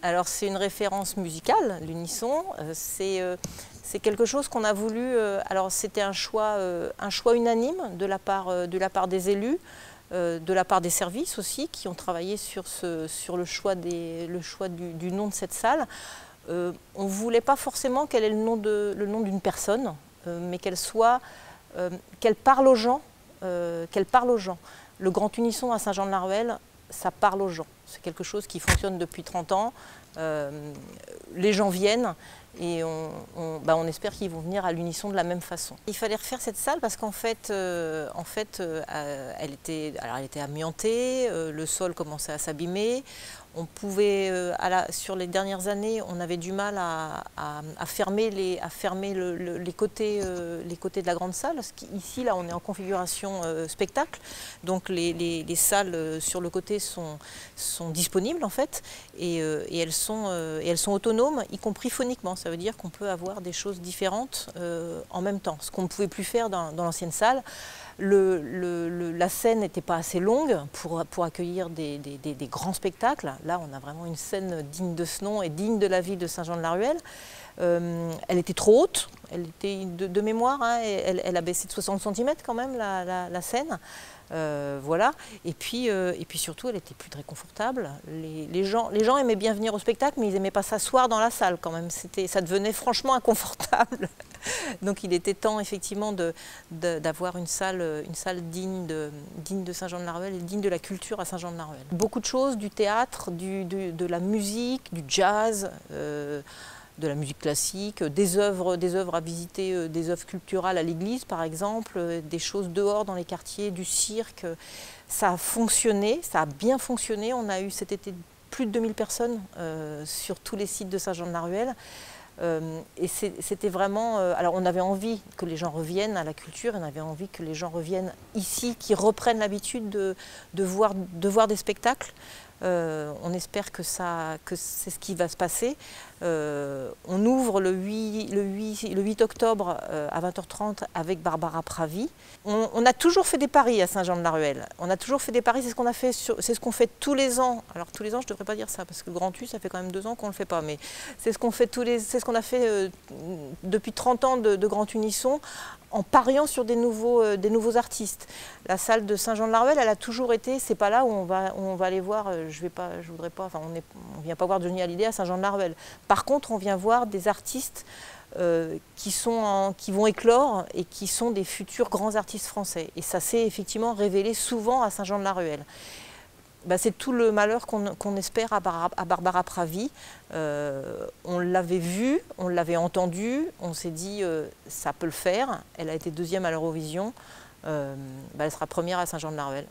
Alors c'est une référence musicale, l'unisson. C'est quelque chose qu'on a voulu. Alors c'était un choix unanime de la part des élus, de la part des services aussi qui ont travaillé sur le choix du nom de cette salle. On ne voulait pas forcément qu'elle ait le nom d'une personne, mais qu'elle parle aux gens. Le Grand Unisson à Saint-Jean-de-la-Ruelle, ça parle aux gens. C'est quelque chose qui fonctionne depuis 30 ans. Les gens viennent et on espère qu'ils vont venir à l'unisson de la même façon. Il fallait refaire cette salle parce qu'en fait, elle était amiantée, le sol commençait à s'abîmer. On pouvait, sur les dernières années, on avait du mal à fermer les côtés de la grande salle. Ici, là, on est en configuration spectacle, donc les salles sur le côté sont disponibles en fait, et elles sont autonomes, y compris phoniquement. Ça veut dire qu'on peut avoir des choses différentes en même temps, ce qu'on ne pouvait plus faire dans l'ancienne salle. La scène n'était pas assez longue pour accueillir des grands spectacles. Là, on a vraiment une scène digne de ce nom et digne de la ville de Saint-Jean-de-la-Ruelle. Elle était trop haute, elle était de mémoire, hein, elle a baissé de 60 cm quand même la scène. Voilà. Et puis surtout, elle était plus très confortable. Les gens aimaient bien venir au spectacle, mais ils n'aimaient pas s'asseoir dans la salle quand même. Ça devenait franchement inconfortable. Donc il était temps effectivement d'avoir une salle digne de Saint-Jean-de-la-Ruelle et digne de la culture à Saint-Jean-de-la-Ruelle. Beaucoup de choses, du théâtre, de la musique, du jazz, de la musique classique, des œuvres à visiter, des œuvres culturelles à l'église par exemple, des choses dehors dans les quartiers, du cirque. Ça a fonctionné, ça a bien fonctionné. On a eu cet été plus de 2000 personnes sur tous les sites de Saint-Jean-de-la-Ruelle. Et c'était vraiment... alors on avait envie que les gens reviennent à la culture, on avait envie que les gens reviennent ici, qu'ils reprennent l'habitude de voir des spectacles. On espère que c'est ce qui va se passer. On ouvre le 8 octobre à 20h30 avec Barbara Pravi. On a toujours fait des paris à Saint-Jean-de-la-Ruelle. On a toujours fait des paris, c'est ce qu'on fait tous les ans. Alors tous les ans, je ne devrais pas dire ça parce que le Grand U, ça fait quand même 2 ans qu'on ne le fait pas. Mais c'est ce qu'on a fait depuis 30 ans de Grand Unisson, en pariant sur des nouveaux artistes. La salle de Saint-Jean-de-la-Ruelle, elle a toujours été, c'est pas là où on va aller voir, on vient pas voir Johnny Hallyday à Saint-Jean-de-la-Ruelle. Par contre, on vient voir des artistes qui vont éclore et qui sont des futurs grands artistes français. Et ça s'est effectivement révélé souvent à Saint-Jean-de-la-Ruelle. C'est tout le malheur qu'on espère à Barbara Pravi. On l'avait vue, on l'avait entendue, on s'est dit ça peut le faire. Elle a été 2e à l'Eurovision, elle sera première à Saint-Jean-de-la-Ruelle.